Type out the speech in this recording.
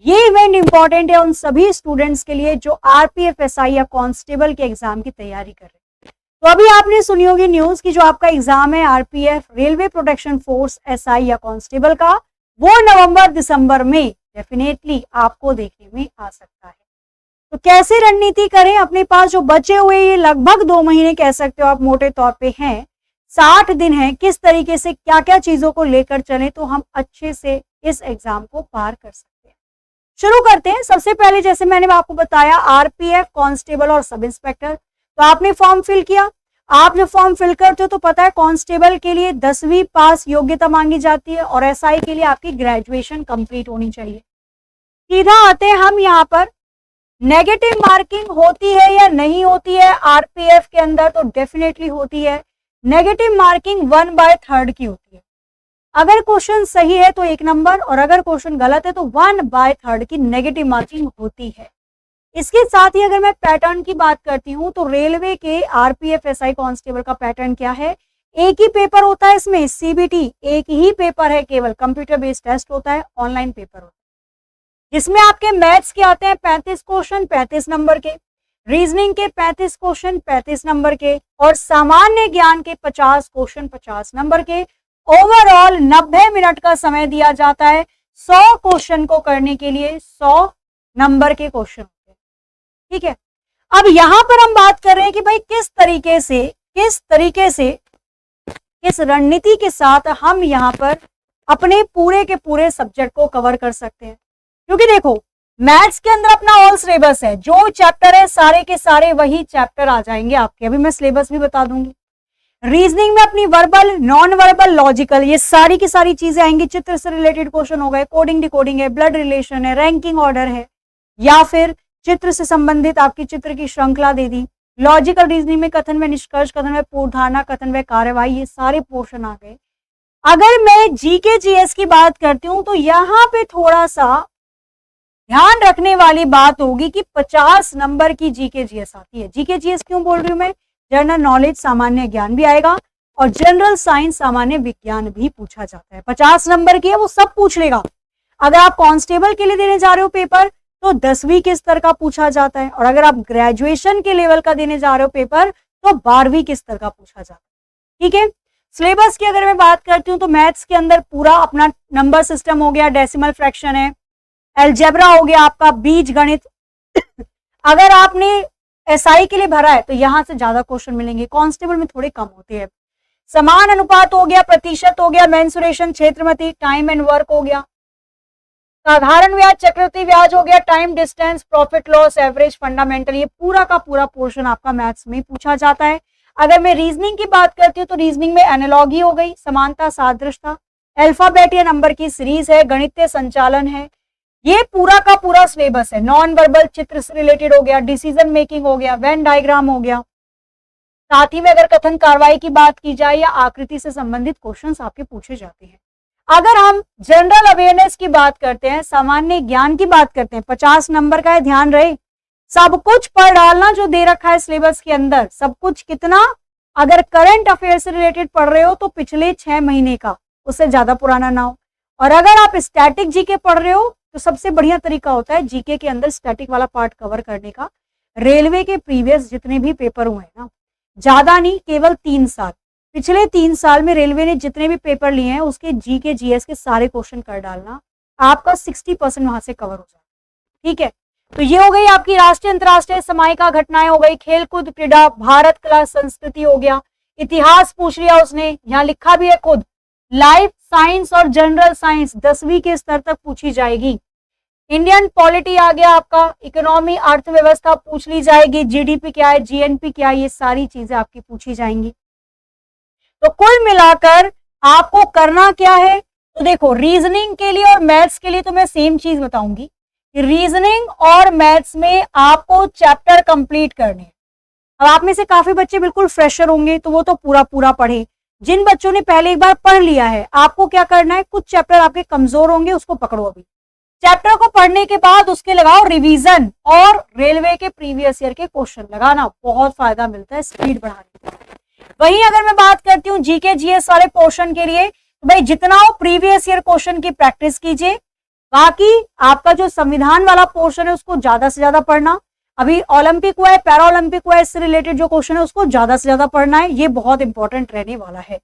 ये event important है उन सभी स्टूडेंट्स के लिए जो आरपीएफ, एसआई या कांस्टेबल के एग्जाम की तैयारी कर रहे हैं। तो अभी आपने सुनी होगी न्यूज की जो आपका एग्जाम है RPF, railway protection force, SI या कांस्टेबल का, वो नवंबर दिसंबर में डेफिनेटली आपको देखने में आ सकता है। तो कैसे रणनीति करें, अपने पास जो बचे हुए ये लगभग 2 महीने कह सकते हो आप मोटे तौर पे हैं, 60 दिन है, किस तरीके से क्या क्या चीजों को लेकर चलें तो हम अच्छे से इस एग्जाम को पार कर सकते हैं। शुरू करते हैं। सबसे पहले जैसे मैंने आपको बताया आरपीएफ, कांस्टेबल और सब इंस्पेक्टर, तो आपने फॉर्म फिल किया। आप जब फॉर्म फिल करते हो तो पता है कांस्टेबल के लिए 10वीं पास योग्यता मांगी जाती है और एसआई के लिए आपकी ग्रेजुएशन कंप्लीट होनी चाहिए। सीधा आते हैं हम यहाँ पर, नेगेटिव मार्किंग होती है या नहीं होती है आरपीएफ के अंदर, तो डेफिनेटली होती है। नेगेटिव मार्किंग 1/3 की होती है। अगर क्वेश्चन सही है तो 1 नंबर और अगर क्वेश्चन गलत है तो 1/3 की नेगेटिव मार्किंग होती है। इसके साथ ही अगर मैं पैटर्न की बात करती हूँ तो रेलवे के आरपीएफ, एसआई, कांस्टेबल का पैटर्न क्या है, एक ही पेपर होता है इसमें, सीबीटी एक ही पेपर है, केवल कंप्यूटर बेस्ड टेस्ट होता है, ऑनलाइन पेपर होता है, जिसमें आपके मैथ्स के आते हैं 35 क्वेश्चन 35 नंबर के, रीजनिंग के 35 क्वेश्चन 35 नंबर के और सामान्य ज्ञान के 50 क्वेश्चन 50 नंबर के। ओवरऑल 90 मिनट का समय दिया जाता है 100 क्वेश्चन को करने के लिए, 100 नंबर के क्वेश्चन होते हैं। ठीक है, अब यहां पर हम बात कर रहे हैं कि भाई किस तरीके से किस रणनीति के साथ हम यहां पर अपने पूरे के पूरे सब्जेक्ट को कवर कर सकते हैं। क्योंकि देखो मैथ्स के अंदर अपना ऑल सिलेबस है, जो चैप्टर है सारे के सारे वही चैप्टर आ जाएंगे आपके, अभी मैं सिलेबस भी बता दूंगी। रीजनिंग में अपनी वर्बल, नॉन वर्बल, लॉजिकल, ये सारी की सारी चीजें आएंगी। चित्र से रिलेटेड क्वेश्चन हो गए, कोडिंग डिकोडिंग है, ब्लड रिलेशन है, रैंकिंग ऑर्डर है, या फिर चित्र से संबंधित आपकी चित्र की श्रृंखला दे दी। लॉजिकल रीजनिंग में कथन व निष्कर्ष, कथन व पूर्वधारणा, कथन व कार्यवाही, ये सारे पोर्शन आ गए। अगर मैं जीके जीएस की बात करती हूँ तो यहाँ पे थोड़ा सा ध्यान रखने वाली बात होगी कि 50 नंबर की जीके जीएस आती है। जीके जीएस क्यों बोल रही हूं मैं, जनरल नॉलेज, सामान्य ज्ञान भी आएगा और जनरल साइंस, सामान्य विज्ञान भी पूछा जाता है। 50 नंबर की है, वो सब पूछ लेगा। अगर आप कांस्टेबल के लिए देने जा रहे हो पेपर तो 10वीं के स्तर का पूछा जाता है और अगर आप ग्रेजुएशन के लेवल का देने जा रहे हो पेपर तो 12वीं के स्तर का पूछा जाता है। ठीक है, सिलेबस की अगर मैं बात करती हूँ तो मैथ्स के अंदर पूरा अपना नंबर सिस्टम हो गया, डेसिमल फ्रैक्शन है, अलजेब्रा हो गया आपका, बीज गणित। अगर आपने एसआई के लिए भरा है तो यहां से ज्यादा क्वेश्चन मिलेंगे, कांस्टेबल में थोड़े कम होते हैं। समान अनुपात हो गया, प्रतिशत हो गया, मेंसुरेशन, क्षेत्रमति, टाइम एंड वर्क हो गया, साधारण ब्याज, चक्रवृद्धि ब्याज हो गया, time distance, profit loss, average, fundamental, ये पूरा का पूरा पोर्शन आपका मैथ्स में पूछा जाता है। अगर मैं रीजनिंग की बात करती हूँ तो रीजनिंग में एनालॉगी हो गई, समानता, सादृश्यता, अल्फाबेट या नंबर की सीरीज है, गणितीय संचालन है, ये पूरा का पूरा सिलेबस है। नॉन वर्बल, चित्र से रिलेटेड हो गया, डिसीजन मेकिंग हो गया, वेन डायग्राम हो गया। साथ ही में अगर कथन कार्रवाई की बात की जाए या आकृति से संबंधित क्वेश्चंस आपके पूछे जाते हैं। अगर हम जनरल अवेयरनेस की बात करते हैं, सामान्य ज्ञान की बात करते हैं, 50 नंबर का है, ध्यान रहे सब कुछ पढ़ डालना जो दे रखा है सिलेबस के अंदर, सब कुछ कितना, अगर करंट अफेयर से रिलेटेड पढ़ रहे हो तो पिछले 6 महीने का, उससे ज्यादा पुराना ना हो। और अगर आप स्टैटिक जीके पढ़ रहे हो तो सबसे बढ़िया तरीका होता है जीके के अंदर स्टैटिक वाला पार्ट कवर करने का। रेलवे के प्रीवियस जितने भी पेपर हुए हैं ना, ज्यादा नहीं, केवल 3 साल, पिछले 3 साल में रेलवे ने जितने भी पेपर लिए हैं उसके जीके जीएस के सारे क्वेश्चन कर डालना, आपका 60% वहां से कवर हो जाए। ठीक है, तो ये हो गई आपकी राष्ट्रीय अंतरराष्ट्रीय समायिका घटनाएं हो गई, खेलकूद, क्रीड़ा, भारत, कला, संस्कृति हो गया, इतिहास पूछ लिया उसने, यहाँ लिखा भी है खुद, लाइफ साइंस और जनरल साइंस 10वीं के स्तर तक पूछी जाएगी। इंडियन पॉलिटी आ गया आपका, इकोनॉमी, अर्थव्यवस्था पूछ ली जाएगी, जीडीपी क्या है, जीएनपी क्या है, ये सारी चीजें आपकी पूछी जाएंगी। तो कुल मिलाकर आपको करना क्या है, तो देखो रीजनिंग के लिए और मैथ्स के लिए तो मैं सेम चीज बताऊंगी, रीजनिंग और मैथ्स में आपको चैप्टर कंप्लीट करने हैं। अब आप में से काफी बच्चे बिल्कुल फ्रेशर होंगे तो वो तो पूरा पूरा पढ़े। जिन बच्चों ने पहले एक बार पढ़ लिया है, आपको क्या करना है, कुछ चैप्टर आपके कमजोर होंगे उसको पकड़ो, अभी चैप्टर को पढ़ने के बाद उसके लगाओ रिवीजन और रेलवे के प्रीवियस ईयर के क्वेश्चन लगाना, बहुत फायदा मिलता है स्पीड बढ़ाने का। वहीं अगर मैं बात करती हूँ जीके जीएस वाले पोर्शन के लिए, तो भाई जितना हो प्रीवियस ईयर क्वेश्चन की प्रैक्टिस कीजिए, बाकी आपका जो संविधान वाला पोर्शन है उसको ज्यादा से ज्यादा पढ़ना, अभी ओलंपिक हुआ है, पैरा ओलंपिक हुआ है, इससे रिलेटेड जो क्वेश्चन है उसको ज्यादा से ज्यादा पढ़ना है, ये बहुत इंपॉर्टेंट रहने वाला है।